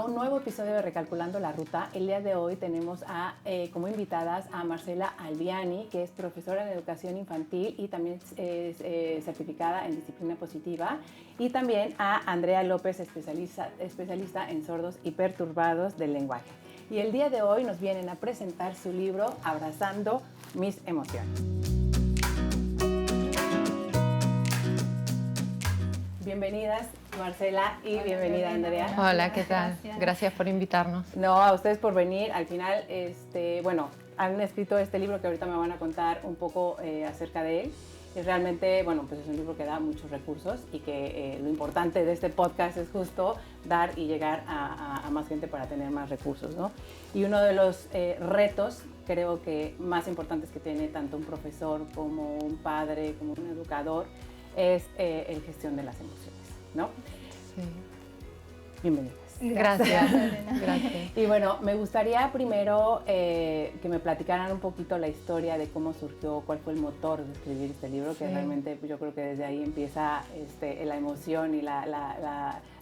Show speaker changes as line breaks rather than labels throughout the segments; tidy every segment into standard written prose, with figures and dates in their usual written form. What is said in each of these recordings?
a un nuevo episodio de Recalculando la Ruta. El día de hoy tenemos como invitadas a Marcela Alviani, que es profesora de educación infantil y también es certificada en disciplina positiva, y también a Andrea López, especialista en sordos y perturbados del lenguaje. Y el día de hoy nos vienen a presentar su libro Abrazando mis emociones. Bienvenidas, Marcela, y
Hola,
bienvenida, Andrea.
Hola, ¿qué tal? Gracias por invitarnos.
No, a ustedes por venir. Al final, han escrito este libro que ahorita me van a contar un poco acerca de él. Y realmente, pues es un libro que da muchos recursos y que lo importante de este podcast es justo dar y llegar a más gente para tener más recursos, ¿no? Y uno de los retos, creo que más importantes que tiene tanto un profesor como un padre, como un educador, es el gestión de las emociones, ¿no?
Sí.
Bienvenidas.
Gracias. Gracias.
Y bueno, me gustaría primero que me platicaran un poquito la historia de cómo surgió, cuál fue el motor de escribir este libro, que realmente yo creo que desde ahí empieza la emoción y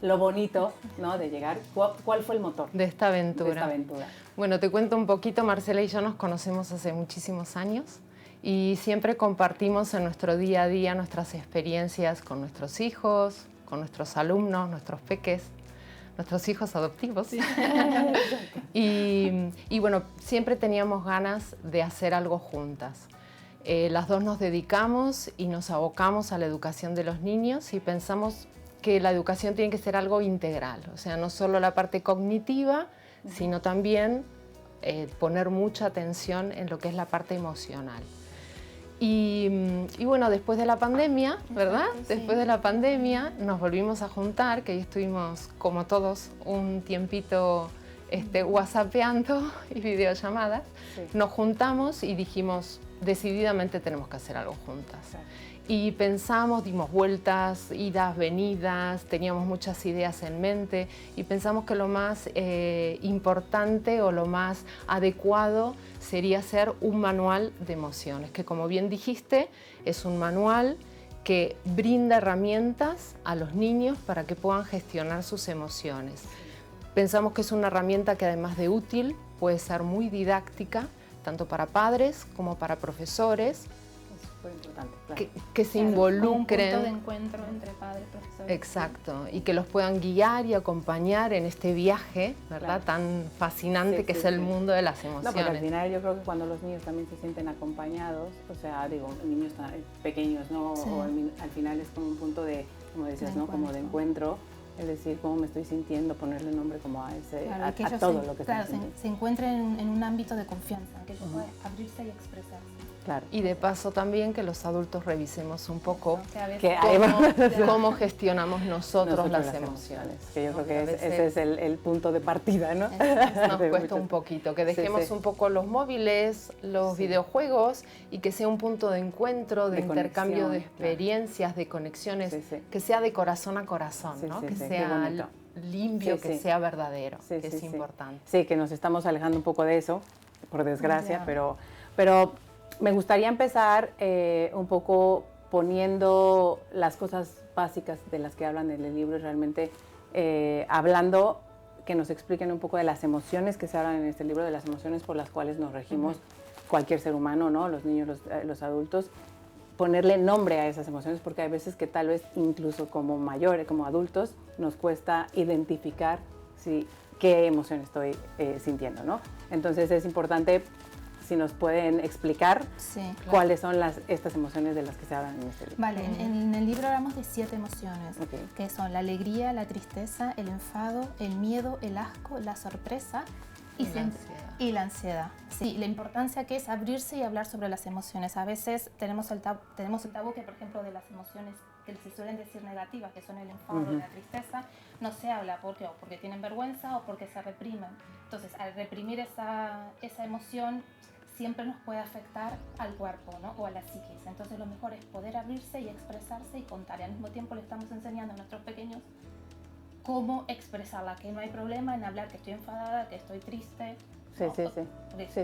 lo bonito, ¿no? De llegar. ¿Cuál fue el motor
de esta aventura?
De esta aventura.
Bueno, te cuento un poquito. Marcela y yo nos conocemos hace muchísimos años y siempre compartimos en nuestro día a día nuestras experiencias con nuestros hijos, con nuestros alumnos, nuestros peques, nuestros hijos adoptivos. Sí. y bueno, siempre teníamos ganas de hacer algo juntas. Las dos nos dedicamos y nos abocamos a la educación de los niños y pensamos que la educación tiene que ser algo integral, o sea, no solo la parte cognitiva, sino también poner mucha atención en lo que es la parte emocional. Y bueno, después de la pandemia, ¿verdad? Sí. Después de la pandemia nos volvimos a juntar, que ahí estuvimos como todos un tiempito whatsappeando y videollamadas. Sí. Nos juntamos y dijimos, decididamente tenemos que hacer algo juntas. Sí. Y pensamos, dimos vueltas, idas, venidas, teníamos muchas ideas en mente y pensamos que lo más importante o lo más adecuado sería hacer un manual de emociones, que como bien dijiste, es un manual que brinda herramientas a los niños para que puedan gestionar sus emociones. Pensamos que es una herramienta que además de útil, puede ser muy didáctica, tanto para padres como para profesores.
Muy importante, claro.
Que se involucren.
Un punto de encuentro entre padres y profesores.
Exacto, y que los puedan guiar y acompañar en este viaje, ¿verdad? Claro. Tan fascinante que es el mundo de las emociones.
No, porque al final yo creo que cuando los niños también se sienten acompañados, o sea, niños pequeños, ¿no? Sí. O al final es como un punto de, como decías, ¿no? Como de encuentro. Es decir, cómo me estoy sintiendo, ponerle nombre como a todo lo que
se encuentren en un ámbito de confianza, que ellos pueden abrirse y expresarse.
Claro. Y de paso también que los adultos revisemos un poco cómo gestionamos nosotros las emociones.
Que yo creo que ese es el punto de partida, ¿no?
Nos cuesta un poquito, que dejemos un poco los móviles, los videojuegos y que sea un punto de encuentro, de intercambio de experiencias, de conexiones, que sea de corazón a corazón, ¿no? Que sea limpio, que sea verdadero, que es importante.
Sí, que nos estamos alejando un poco de eso, por desgracia, pero me gustaría empezar un poco poniendo las cosas básicas de las que hablan en el libro y realmente hablando, que nos expliquen un poco de las emociones que se hablan en este libro, de las emociones por las cuales nos regimos cualquier ser humano, ¿no? Los niños, los adultos, ponerle nombre a esas emociones, porque hay veces que tal vez incluso como mayores, como adultos, nos cuesta identificar qué emoción estoy sintiendo, ¿no? Entonces es importante si nos pueden explicar cuáles son estas emociones de las que se hablan en este libro.
Vale, en el libro hablamos de 7 emociones, que son la alegría, la tristeza, el enfado, el miedo, el asco, la sorpresa y la ansiedad. Sí, la importancia que es abrirse y hablar sobre las emociones. A veces tenemos el tabú que, por ejemplo, de las emociones que se suelen decir negativas, que son el enfado y la tristeza, no se habla porque tienen vergüenza o porque se reprimen. Entonces, al reprimir esa emoción, siempre nos puede afectar al cuerpo, ¿no? O a la psiquis. Entonces lo mejor es poder abrirse y expresarse y contar. Y al mismo tiempo le estamos enseñando a nuestros pequeños cómo expresarla, que no hay problema en hablar que estoy enfadada, que estoy triste.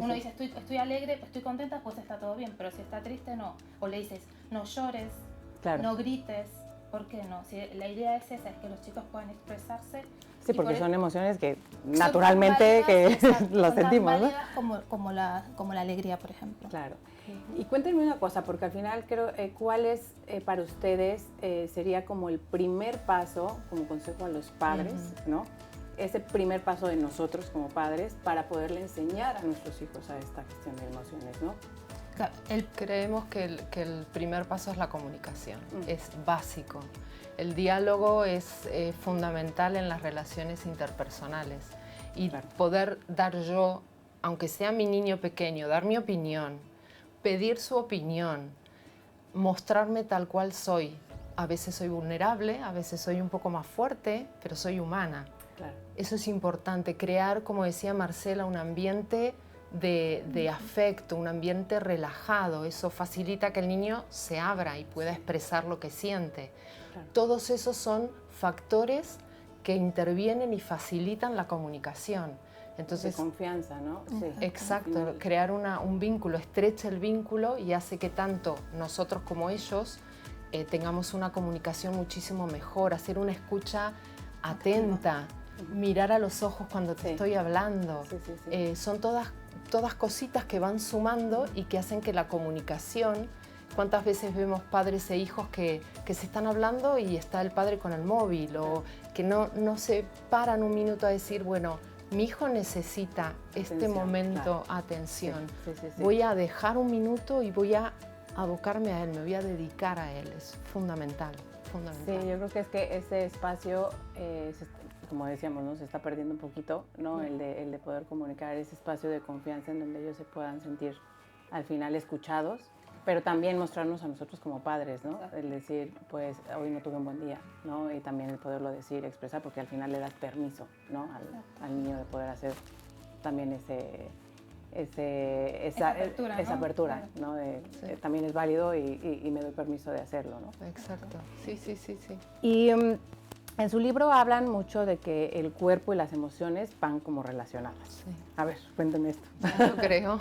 Uno dice estoy alegre, estoy contenta, pues está todo bien, pero si está triste, no. O le dices no llores, no grites, ¿por qué no? Si la idea es esa, es que los chicos puedan expresarse
Sí, porque son emociones que naturalmente que las sentimos, ¿no?
Como la alegría, por ejemplo.
Claro. Y cuéntenme una cosa, porque al final creo, ¿cuál es para ustedes sería como el primer paso, como consejo a los padres, ¿no? Ese primer paso de nosotros como padres para poderle enseñar a nuestros hijos a esta gestión de emociones, ¿no?
Creemos que el primer paso es la comunicación, es básico. El diálogo es fundamental en las relaciones interpersonales y poder dar yo, aunque sea mi niño pequeño, dar mi opinión, pedir su opinión, mostrarme tal cual soy. A veces soy vulnerable, a veces soy un poco más fuerte, pero soy humana. Claro. Eso es importante, crear, como decía Marcela, un ambiente de afecto, un ambiente relajado. Eso facilita que el niño se abra y pueda expresar lo que siente. Claro. Todos esos son factores que intervienen y facilitan la comunicación. Entonces,
de confianza, ¿no?
Sí. Exacto, crear un vínculo, estrecha el vínculo y hace que tanto nosotros como ellos tengamos una comunicación muchísimo mejor, hacer una escucha atenta, mirar a los ojos cuando te estoy hablando. Son todas cositas que van sumando y que hacen que la comunicación... ¿Cuántas veces vemos padres e hijos que se están hablando y está el padre con el móvil o que no se paran un minuto a decir, bueno, mi hijo necesita este momento, atención. Voy a dejar un minuto y voy a abocarme a él, me voy a dedicar a él. Es fundamental, fundamental.
Sí, yo creo que es que ese espacio, como decíamos, ¿no? Se está perdiendo un poquito, ¿no? El de poder comunicar, ese espacio de confianza en donde ellos se puedan sentir al final escuchados, pero también mostrarnos a nosotros como padres, ¿no? El decir, pues, hoy no tuve un buen día, ¿no? Y también el poderlo decir, expresar, porque al final le das permiso, ¿no? Al niño de poder hacer también esa apertura, ¿no? También es válido y me doy permiso de hacerlo, ¿no?
Exacto, sí.
Y en su libro hablan mucho de que el cuerpo y las emociones van como relacionadas. Sí. A ver, cuéntame esto.
Yo creo.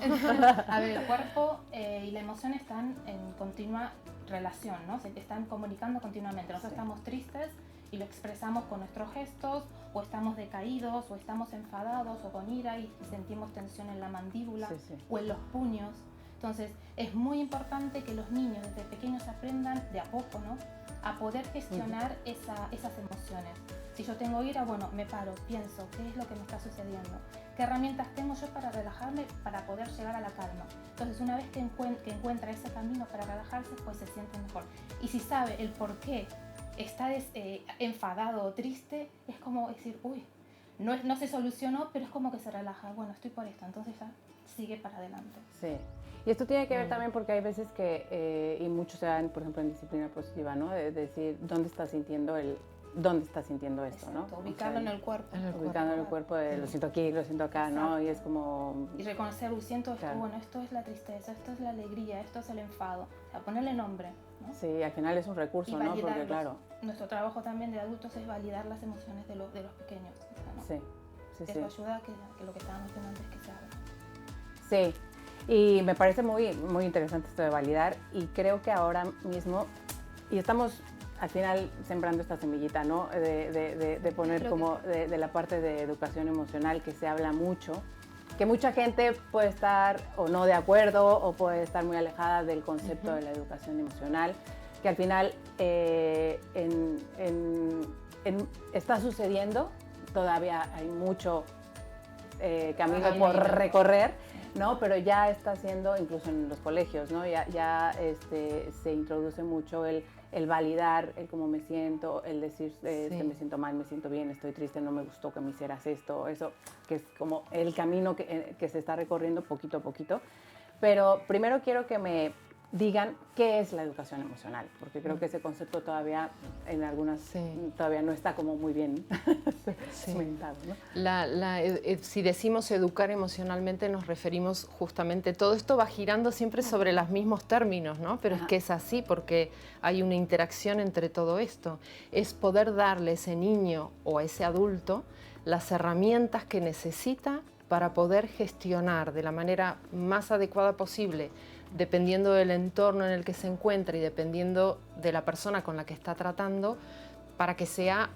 A ver, el cuerpo y la emoción están en continua relación, ¿no? Se están comunicando continuamente. Nosotros estamos tristes y lo expresamos con nuestros gestos, o estamos decaídos, o estamos enfadados, o con ira y sentimos tensión en la mandíbula o en los puños. Entonces, es muy importante que los niños desde pequeños aprendan de a poco, ¿no? A poder gestionar esas emociones. Si yo tengo ira, bueno, me paro, pienso, ¿qué es lo que me está sucediendo? ¿Qué herramientas tengo yo para relajarme, para poder llegar a la calma? Entonces, una vez que encuentra ese camino para relajarse, pues se siente mejor. Y si sabe el por qué está enfadado o triste, es como decir, uy, no se solucionó, pero es como que se relaja. Bueno, estoy por esto, entonces ya sigue para adelante.
Sí. Y esto tiene que ver también porque hay veces que, y muchos se dan, por ejemplo, en disciplina positiva, ¿no? De decir, ¿dónde está sintiendo esto, ¿no?
Ubicarlo en el cuerpo.
Ubicando en el cuerpo, lo siento aquí, lo siento acá, ¿no? Y es como...
Y reconocer, siento esto, bueno, esto es la tristeza, esto es la alegría, esto es el enfado. O sea, ponerle nombre, ¿no?
Sí, al final es un recurso, ¿no? Porque, claro...
Nuestro trabajo también de adultos es validar las emociones de los pequeños, ¿no?
Sí.
Eso ayuda a que lo que estábamos diciendo antes que se haga.
Sí. Y me parece muy, muy interesante esto de validar y creo que ahora mismo, y estamos al final sembrando esta semillita, ¿no? De poner como de la parte de educación emocional que se habla mucho, que mucha gente puede estar o no de acuerdo o puede estar muy alejada del concepto de la educación emocional, que al final está sucediendo, todavía hay mucho camino por recorrer, ¿no? Pero ya está haciendo, incluso en los colegios, ¿no? Ya se introduce mucho el validar el cómo me siento, el decir me siento mal, me siento bien, estoy triste, no me gustó que me hicieras esto, eso, que es como el camino que se está recorriendo poquito a poquito. Pero primero quiero que me digan qué es la educación emocional, porque creo que ese concepto todavía en algunas todavía no está como muy bien cimentado, ¿no?
Si decimos educar emocionalmente nos referimos justamente, todo esto va girando siempre sobre los mismos términos, ¿no? Pero es que es así porque hay una interacción entre todo esto. Es poder darle a ese niño o a ese adulto las herramientas que necesita para poder gestionar de la manera más adecuada posible, dependiendo del entorno en el que se encuentra y dependiendo de la persona con la que está tratando, para que sea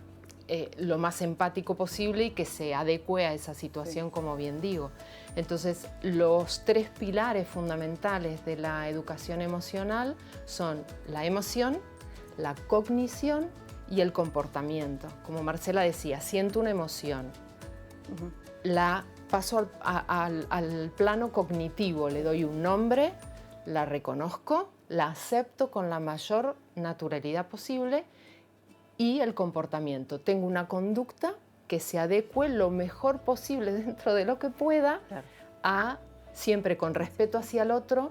lo más empático posible y que se adecue a esa situación, como bien digo. Entonces, los 3 pilares fundamentales de la educación emocional son la emoción, la cognición y el comportamiento. Como Marcela decía, siento una emoción, la paso al plano cognitivo, le doy un nombre, la reconozco, la acepto con la mayor naturalidad posible, y el comportamiento. Tengo una conducta que se adecue lo mejor posible dentro de lo que pueda, siempre con respeto hacia el otro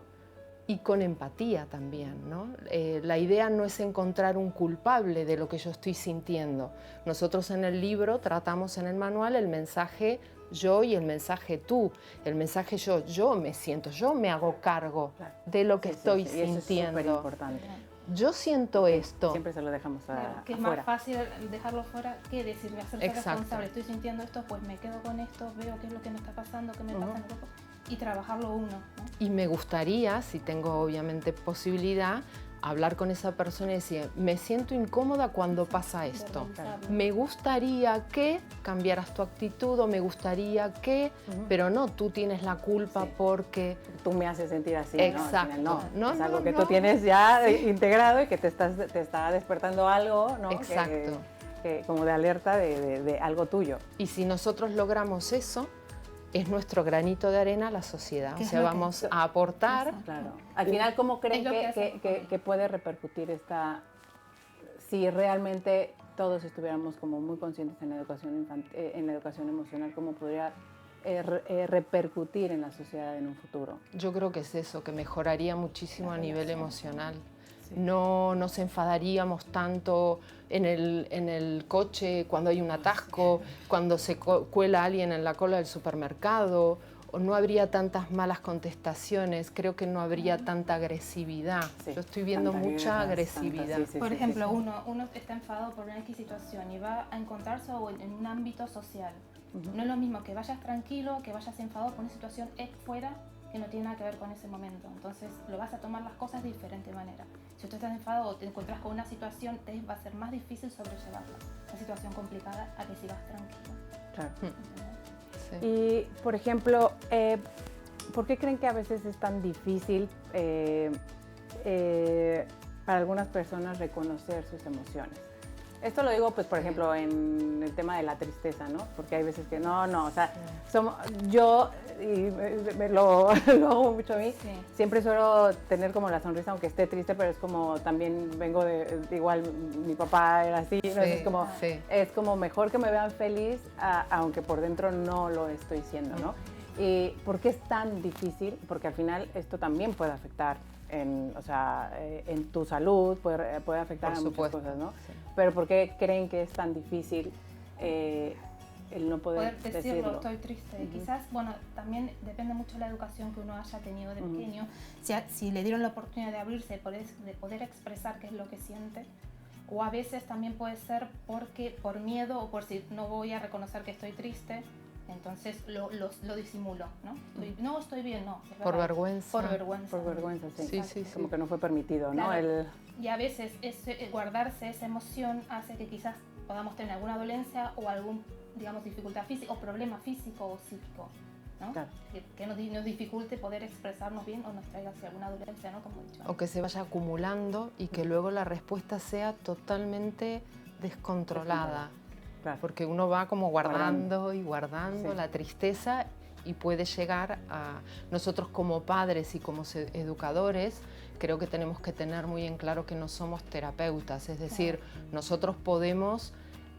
y con empatía también, ¿no? La idea no es encontrar un culpable de lo que yo estoy sintiendo. Nosotros en el libro tratamos en el manual el mensaje yo y el mensaje tú. El mensaje yo me siento, yo me hago cargo de lo que estoy sintiendo.
Y eso es superimportante.
Yo siento esto.
Siempre se lo dejamos
que es
afuera.
más fácil dejarlo fuera que decirme, hacerse responsable. Estoy sintiendo esto, pues me quedo con esto, veo qué es lo que me está pasando, qué me pasa en el cuerpo, y trabajarlo uno, ¿no? Y
me gustaría, si tengo obviamente posibilidad, hablar con esa persona y decir, me siento incómoda cuando pasa esto. Me gustaría que cambiaras tu actitud, o me gustaría que, pero no, tú tienes la culpa porque...
Tú me haces sentir así,
exacto.
¿no? Es algo que tú tienes ya integrado y que te está despertando algo, ¿no?
Exacto.
Que como de alerta de algo tuyo.
Y si nosotros logramos eso, es nuestro granito de arena a la sociedad. O sea, vamos a aportar.
Claro. Al final, ¿cómo creen que puede repercutir si realmente todos estuviéramos como muy conscientes en la educación en la educación emocional? ¿Cómo podría repercutir en la sociedad en un futuro?
Yo creo que es eso, que mejoraría muchísimo a nivel emocional.
Sí.
No nos enfadaríamos tanto en el coche cuando hay un atasco, cuando se cuela alguien en la cola del supermercado, o no habría tantas malas contestaciones, creo que no habría tanta agresividad.
Sí,
yo estoy viendo mucha agresividad.
Por ejemplo, uno está enfadado por una X situación y va a encontrarse en un ámbito social. No es lo mismo que vayas tranquilo, que vayas enfadado por una situación fuera, que no tiene nada que ver con ese momento. Entonces lo vas a tomar las cosas de diferente manera. Si tú estás enfadado o te encuentras con una situación, te va a ser más difícil sobrellevarla. Una situación complicada a que si vas tranquilo.
Claro. Sí. Y, por ejemplo, ¿por qué creen que a veces es tan difícil para algunas personas reconocer sus emociones? Esto lo digo, pues, por ejemplo, en el tema de la tristeza, ¿no? Porque hay veces que o sea, yo, y lo hago mucho a mí, siempre suelo tener como la sonrisa, aunque esté triste, pero es como también vengo igual mi papá era así, ¿no? Es como mejor que me vean feliz, aunque por dentro no lo estoy siendo, ¿no? ¿Y por qué es tan difícil? Porque al final esto también puede afectar en tu salud, puede afectar a muchas cosas, ¿no? Sí. Pero ¿por qué creen que es tan difícil el no poder decirlo?
Estoy triste. Quizás, también depende mucho de la educación que uno haya tenido de pequeño. Si le dieron la oportunidad de abrirse, de poder expresar qué es lo que siente. O a veces también puede ser por miedo o por si no voy a reconocer que estoy triste, entonces lo disimulo, ¿no? No estoy bien, no.
Por vergüenza.
Por vergüenza.
Por vergüenza, sí.
Sí.
Como que no fue permitido,
claro.
¿no?
Y a veces guardarse esa emoción hace que quizás podamos tener alguna dolencia o algún, digamos, dificultad física o problema físico o psíquico, ¿no? Claro. Que nos dificulte poder expresarnos bien o nos traiga alguna dolencia, ¿no? Como he dicho.
O que se vaya acumulando y que luego la respuesta sea totalmente descontrolada. Claro. Porque uno va como guardando la tristeza y puede llegar a... Nosotros como padres y como educadores creo que tenemos que tener muy en claro que no somos terapeutas, es decir, nosotros podemos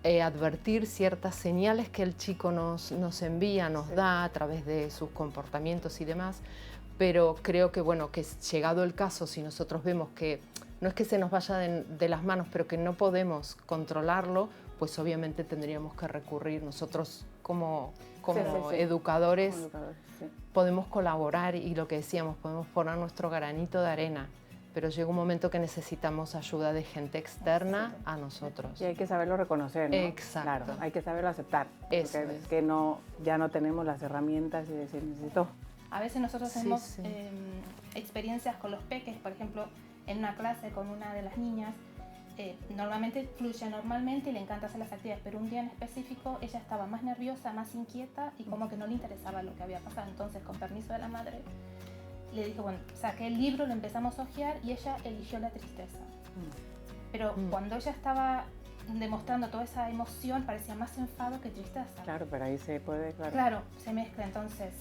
advertir ciertas señales que el chico nos envía, nos da a través de sus comportamientos y demás, pero creo que, que llegado el caso, si nosotros vemos que no es que se nos vaya de las manos, pero que no podemos controlarlo, pues obviamente tendríamos que recurrir. Nosotros como educadores podemos colaborar y lo que decíamos, podemos poner nuestro granito de arena, pero llega un momento que necesitamos ayuda de gente externa a nosotros.
Y hay que saberlo reconocer, ¿no?
Exacto.
Claro, hay que saberlo aceptar.
Eso
porque es que ya no tenemos las herramientas y decir, necesito.
A veces nosotros hacemos experiencias con los peques, por ejemplo, en una clase con una de las niñas, normalmente fluye normalmente y le encanta hacer las actividades, pero un día en específico ella estaba más nerviosa, más inquieta y como que no le interesaba lo que había pasado. Entonces, con permiso de la madre, le dije, bueno, saqué el libro, lo empezamos a hojear y ella eligió la tristeza. Pero cuando ella estaba demostrando toda esa emoción, parecía más enfado que tristeza.
Claro, pero ahí se puede, claro.
Claro, se mezcla. Entonces,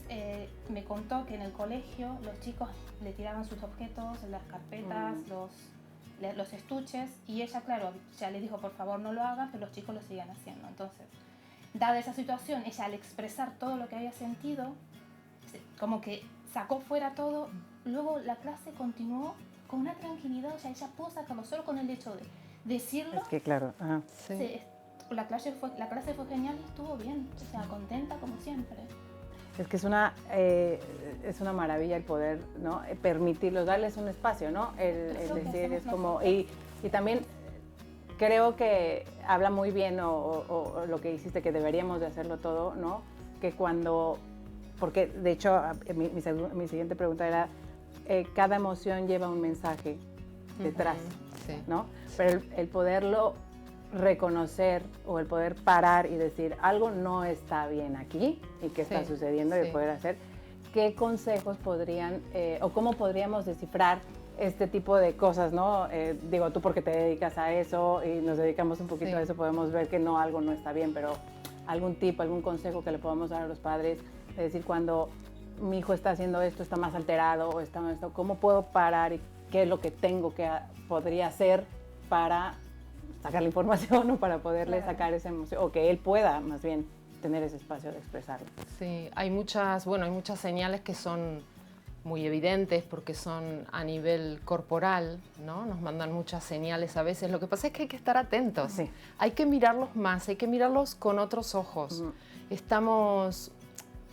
me contó que en el colegio los chicos le tiraban sus objetos, las carpetas, los estuches, y ella, claro, ya le dijo, por favor no lo hagan, pero los chicos lo siguen haciendo. Entonces, dada esa situación, ella al expresar todo lo que había sentido, como que sacó fuera todo, luego la clase continuó con una tranquilidad, o sea, ella pudo sacarlo solo con el hecho de decirlo.
Es que claro, ajá.
Sí. La clase fue genial y estuvo bien, o sea, contenta como siempre.
Es que es una maravilla el poder, ¿no? Permitirlos, darles un espacio, ¿no? El decir, es como... Y también creo que habla muy bien o lo que hiciste, que deberíamos de hacerlo todo, ¿no? Que cuando... Porque, de hecho, mi siguiente pregunta era, cada emoción lleva un mensaje detrás, ¿no? Pero el poderlo reconocer o el poder parar y decir algo no está bien aquí y qué está sucediendo y el poder hacer, ¿qué consejos podrían o cómo podríamos descifrar este tipo de cosas, ¿no? Digo, tú porque te dedicas a eso y nos dedicamos un poquito a eso, podemos ver que algo no está bien, pero algún tip, algún consejo que le podamos dar a los padres, es decir, cuando mi hijo está haciendo esto, está más alterado o está esto, ¿cómo puedo parar y qué es lo que podría hacer para sacar la información o para poderle sacar esa emoción, o que él pueda más bien tener ese espacio de expresarlo?
Sí, hay muchas señales que son muy evidentes porque son a nivel corporal, ¿no? Nos mandan muchas señales a veces. Lo que pasa es que hay que estar atentos. Sí. Hay que mirarlos más, hay que mirarlos con otros ojos. Estamos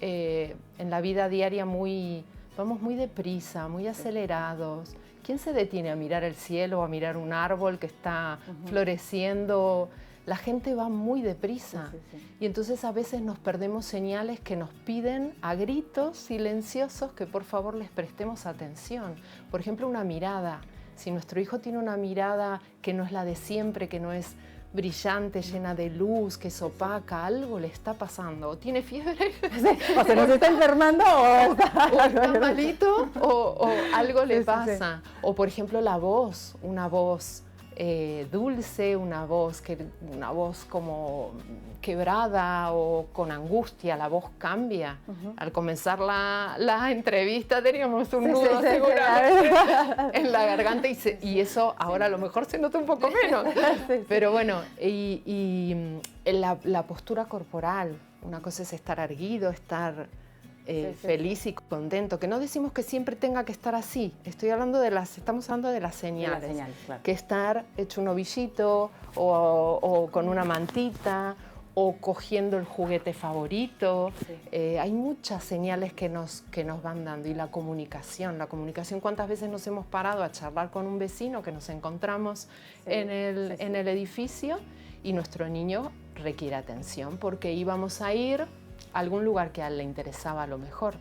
en la vida diaria vamos muy deprisa, muy acelerados. ¿Quién se detiene a mirar el cielo o a mirar un árbol que está floreciendo? La gente va muy deprisa y entonces a veces nos perdemos señales que nos piden a gritos silenciosos que por favor les prestemos atención. Por ejemplo, una mirada. Si nuestro hijo tiene una mirada que no es la de siempre, que no es brillante, llena de luz, que es opaca, algo le está pasando. O tiene fiebre,
o se nos está enfermando, o
está malito, o algo le pasa. O por ejemplo la voz, una voz dulce, una voz como quebrada o con angustia, la voz cambia. Al comenzar la entrevista teníamos un nudo seguramente en la garganta y eso ahora a lo mejor se nota un poco menos. Pero bueno, y la postura corporal, una cosa es estar erguido, estar feliz y contento, que no decimos que siempre tenga que estar así. Estamos hablando de las señales, claro. Que estar hecho un ovillito o con una mantita o cogiendo el juguete favorito. Hay muchas señales que nos van dando. Y la comunicación, ¿cuántas veces nos hemos parado a charlar con un vecino que nos encontramos en el edificio y nuestro niño requiere atención porque íbamos a ir a algún lugar que a él le interesaba a lo mejor?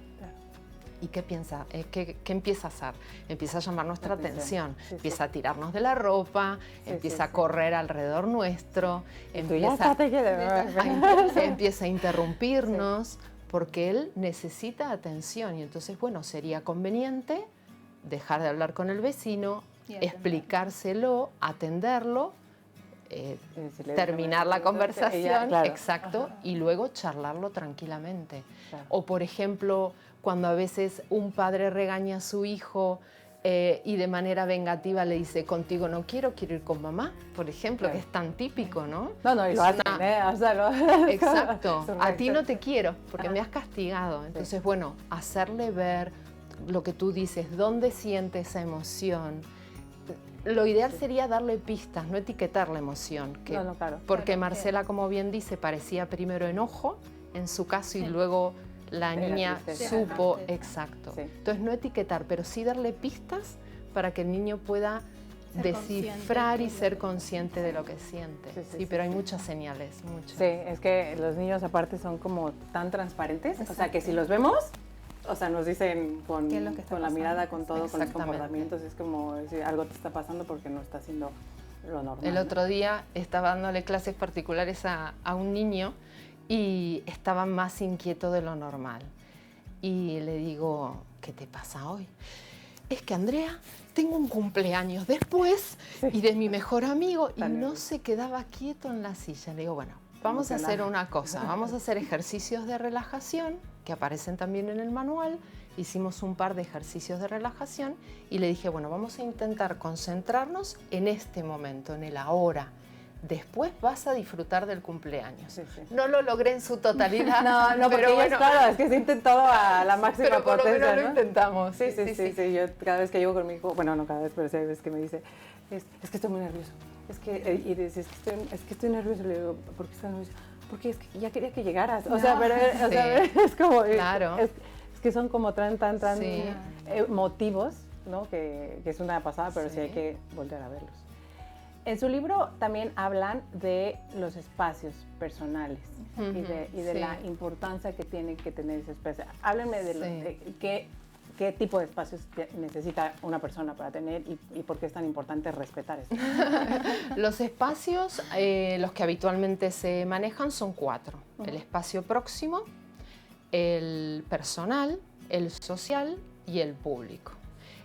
¿Y qué piensa? ¿Qué empieza a hacer? Empieza a llamar nuestra atención, empieza a tirarnos de la ropa, empieza a correr alrededor nuestro, empieza a interrumpirnos porque él necesita atención. Y entonces, bueno, sería conveniente dejar de hablar con el vecino, explicárselo, atenderlo, terminar la conversación, exacto, y luego charlarlo tranquilamente. O por ejemplo, cuando a veces un padre regaña a su hijo y de manera vengativa le dice, contigo no quiero ir con mamá, por ejemplo, que es tan típico, ¿no?
No, y lo hacen, o sea,
exacto, a ti no te quiero porque me has castigado. Entonces, bueno, hacerle ver lo que tú dices, dónde siente esa emoción. Lo ideal sería darle pistas, no etiquetar la emoción.
Claro.
Porque Marcela, como bien dice, parecía primero enojo, en su caso, y luego la niña supo, exacto. Entonces no etiquetar, pero sí darle pistas para que el niño pueda descifrar y ser consciente de lo que siente. Pero hay muchas señales, muchas.
Sí, es que los niños aparte son como tan transparentes, o sea que si los vemos, o sea, nos dicen con la mirada, con todo, con los comportamientos, es como decir, algo te está pasando porque no está haciendo lo normal.
El otro día estaba dándole clases particulares a un niño y estaba más inquieto de lo normal. Y le digo, ¿qué te pasa hoy? Es que, Andrea, tengo un cumpleaños después y de mi mejor amigo y no se quedaba quieto en la silla. Le digo, bueno, vamos a hacer una cosa, vamos a hacer ejercicios de relajación que aparecen también en el manual. Hicimos un par de ejercicios de relajación y le dije, bueno, vamos a intentar concentrarnos en este momento, en el ahora. Después vas a disfrutar del cumpleaños. Sí, sí. No lo logré en su totalidad.
No, pero bueno, claro, es que se intentó a la máxima
pero por
potencia,
lo menos
¿no?
lo intentamos.
Sí. Yo cada vez que llego con mi hijo, bueno, no cada vez, pero sí hay veces que me dice, es que estoy muy nervioso. Y dice, es que estoy nervioso. Le digo, ¿por qué estás nervioso? Porque es que ya quería que llegaras. O sea, pero, es como...
Claro.
Es que son como tan motivos, ¿no? Que es una pasada, pero sí hay que volver a verlos. En su libro también hablan de los espacios personales y de la importancia que tiene que tener ese espacio. Háblenme de qué tipo de espacios necesita una persona para tener y por qué es tan importante respetar eso.
Los espacios, los que habitualmente se manejan son 4. El espacio próximo, el personal, el social y el público.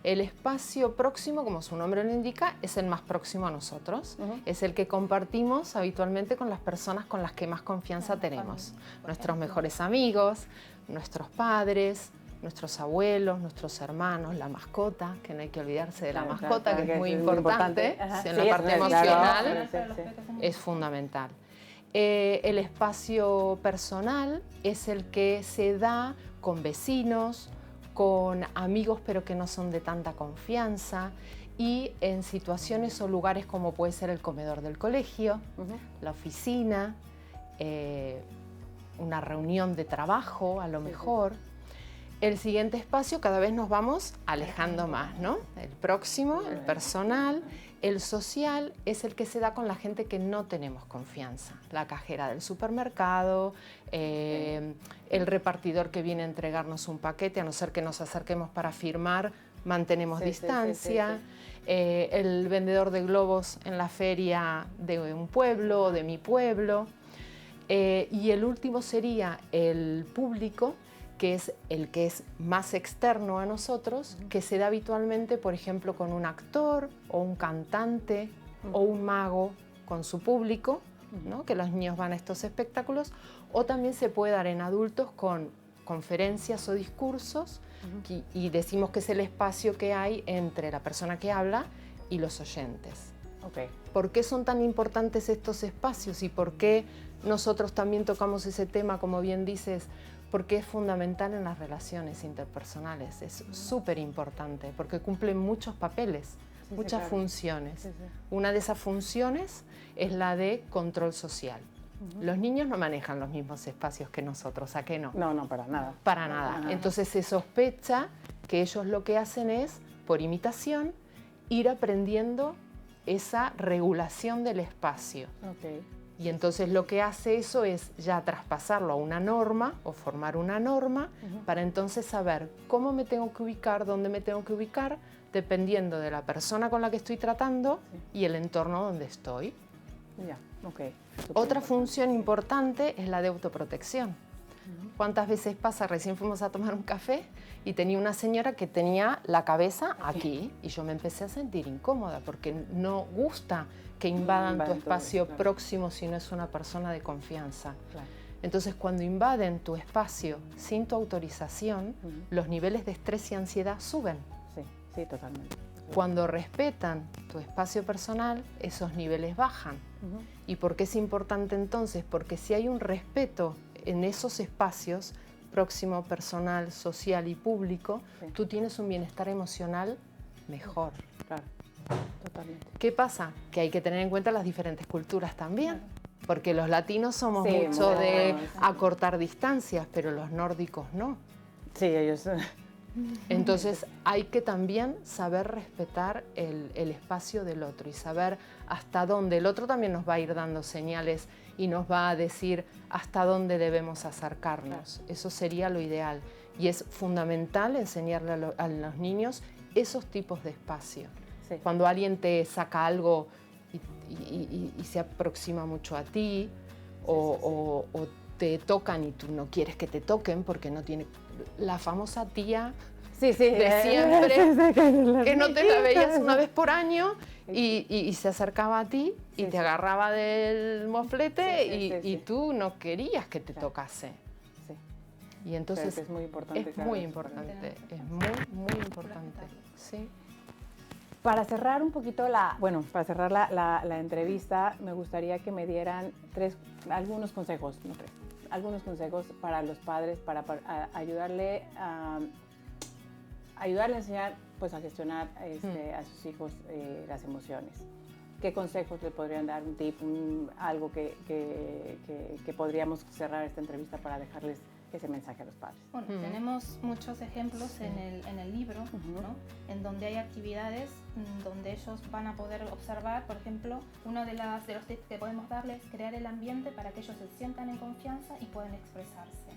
El espacio próximo, como su nombre lo indica, es el más próximo a nosotros. Es el que compartimos habitualmente con las personas con las que más confianza tenemos. Nuestros mejores amigos, nuestros padres, nuestros abuelos, nuestros hermanos, la mascota, que no hay que olvidarse de la mascota, que es muy importante. En la parte emocional es fundamental. El espacio personal es el que se da con vecinos, con amigos pero que no son de tanta confianza y en situaciones o lugares como puede ser el comedor del colegio, la oficina, una reunión de trabajo a lo mejor. El siguiente espacio cada vez nos vamos alejando más, ¿no? El próximo, el personal, el social es el que se da con la gente que no tenemos confianza. La cajera del supermercado, el repartidor que viene a entregarnos un paquete, a no ser que nos acerquemos para firmar, mantenemos distancia. El vendedor de globos en la feria de un pueblo o de mi pueblo. Y el último sería el público, que es el que es más externo a nosotros, que se da habitualmente, por ejemplo, con un actor o un cantante o un mago con su público, ¿no? Que los niños van a estos espectáculos, o también se puede dar en adultos con conferencias o discursos y decimos que es el espacio que hay entre la persona que habla y los oyentes. ¿Por qué son tan importantes estos espacios y por qué nosotros también tocamos ese tema, como bien dices? Porque es fundamental en las relaciones interpersonales, es súper importante, porque cumple muchos papeles, muchas funciones. Una de esas funciones es la de control social. Los niños no manejan los mismos espacios que nosotros, ¿a qué no?
No, para nada.
Para nada. Entonces se sospecha que ellos lo que hacen es, por imitación, ir aprendiendo esa regulación del espacio. Y entonces lo que hace eso es ya traspasarlo a una norma o formar una norma para entonces saber cómo me tengo que ubicar, dónde me tengo que ubicar, dependiendo de la persona con la que estoy tratando y el entorno donde estoy. Otra función importante es la de autoprotección. ¿Cuántas veces pasa? Recién fuimos a tomar un café y tenía una señora que tenía la cabeza aquí y yo me empecé a sentir incómoda porque no gusta que invadan tu espacio próximo si no es una persona de confianza. Entonces, cuando invaden tu espacio sin tu autorización, los niveles de estrés y ansiedad suben.
Sí, totalmente.
Cuando respetan tu espacio personal, esos niveles bajan. ¿Y por qué es importante entonces? Porque si hay un respeto en esos espacios, próximo, personal, social y público, tú tienes un bienestar emocional mejor.
Claro, totalmente.
¿Qué pasa? Que hay que tener en cuenta las diferentes culturas también, porque los latinos somos mucho de acortar distancias, pero los nórdicos no.
Sí, ellos...
Entonces hay que también saber respetar el espacio del otro y saber hasta dónde. El otro también nos va a ir dando señales y nos va a decir hasta dónde debemos acercarnos. Eso sería lo ideal. Y es fundamental enseñarle a los niños esos tipos de espacio. Cuando alguien te saca algo y se aproxima mucho a ti, o te tocan y tú no quieres que te toquen porque no tiene la famosa tía
de
siempre, que no te la veías una vez por año y se acercaba a ti y te agarraba del moflete y tú no querías que te tocase. Y entonces
es muy importante.
Es muy importante, es muy importante. Sí.
Para cerrar un poquito para cerrar la entrevista, me gustaría que me dieran algunos consejos, algunos consejos para los padres para ayudarle a enseñar pues, a gestionar a sus hijos las emociones. ¿Qué consejos le podrían dar? Un tip, algo que podríamos cerrar esta entrevista para dejarles ese mensaje a los padres?
Bueno, tenemos muchos ejemplos en el libro, ¿no? En donde hay actividades donde ellos van a poder observar, por ejemplo, uno de los tips que podemos darles es crear el ambiente para que ellos se sientan en confianza y puedan expresarse.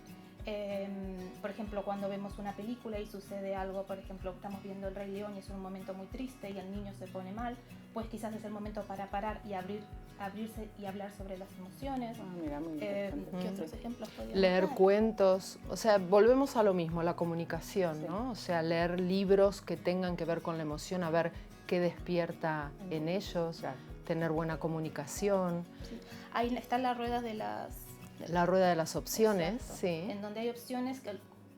Por ejemplo, cuando vemos una película y sucede algo, por ejemplo, estamos viendo El Rey León y es un momento muy triste y el niño se pone mal, pues quizás es el momento para parar y abrirse y hablar sobre las emociones.
Mira, muy
¿Qué otros ejemplos podríamos
leer
dar?
cuentos, o sea, volvemos a lo mismo, la comunicación, ¿no? O sea, leer libros que tengan que ver con la emoción, a ver qué despierta en ellos, tener buena comunicación.
Sí. Ahí está la rueda de
la rueda de las opciones,
exacto,
sí.
En donde hay opciones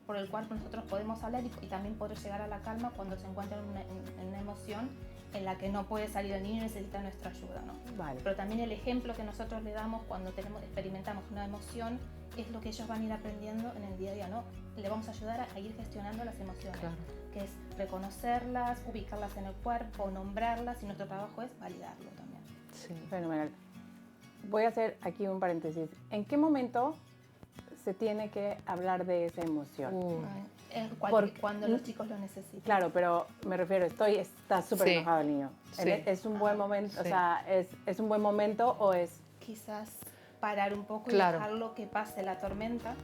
por el cual nosotros podemos hablar y también poder llegar a la calma cuando se encuentra en una emoción en la que no puede salir el niño y necesita nuestra ayuda, ¿no?
Vale.
Pero también el ejemplo que nosotros le damos cuando experimentamos una emoción es lo que ellos van a ir aprendiendo en el día a día, ¿no? Le vamos a ayudar a ir gestionando las emociones, que es reconocerlas, ubicarlas en el cuerpo, nombrarlas, y nuestro trabajo es validarlo también.
Sí.
Fenomenal. Voy a hacer aquí un paréntesis. ¿En qué momento se tiene que hablar de esa emoción?
Cuando los chicos lo necesitan.
Claro, pero me refiero, está súper enojado el niño.
Sí.
¿Es un buen momento? O sea, ¿es un buen momento o es...?
Quizás parar un poco y
Claro.
dejarlo que pase la tormenta.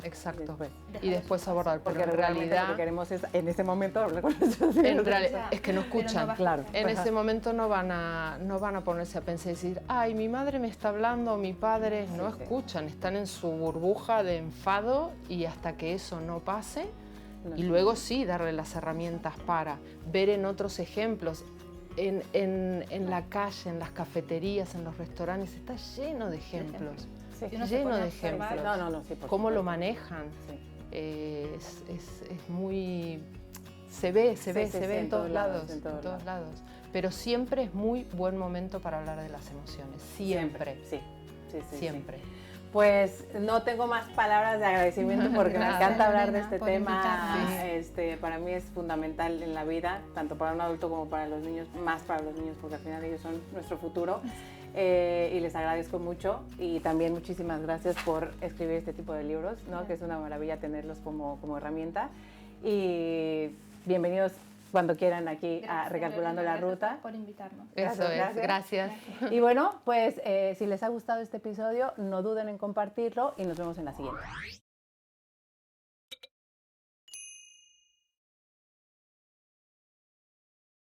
Exacto.
Y
después abordar,
Porque
en
realmente
realidad
lo que queremos es en ese momento hablar con nuestros hijos.
En realidad es que no escuchan,
no
claro.
En ese momento no van a ponerse a pensar y decir, ay, mi madre me está hablando, mi padre, no escuchan, están en su burbuja de enfado y hasta que eso no pase, y luego sí darle las herramientas para ver en otros ejemplos, en la calle, en las cafeterías, en los restaurantes, está lleno de ejemplos. Lleno de ejemplos.
Sí,
cómo lo manejan.
Sí.
Es muy... Se ve en todos lados. Pero siempre es muy buen momento para hablar de las emociones. Siempre.
Sí.
Siempre.
Pues no tengo más palabras de agradecimiento porque me encanta hablar de este tema. Para mí es fundamental en la vida, tanto para un adulto como para los niños, más para los niños porque al final ellos son nuestro futuro. Y les agradezco mucho y también muchísimas gracias por escribir este tipo de libros, ¿no? Que es una maravilla tenerlos como herramienta. Y bienvenidos cuando quieran aquí a Recalculando la Ruta.
Por invitarnos.
Gracias.
Y bueno, pues si les ha gustado este episodio, no duden en compartirlo y nos vemos en la siguiente.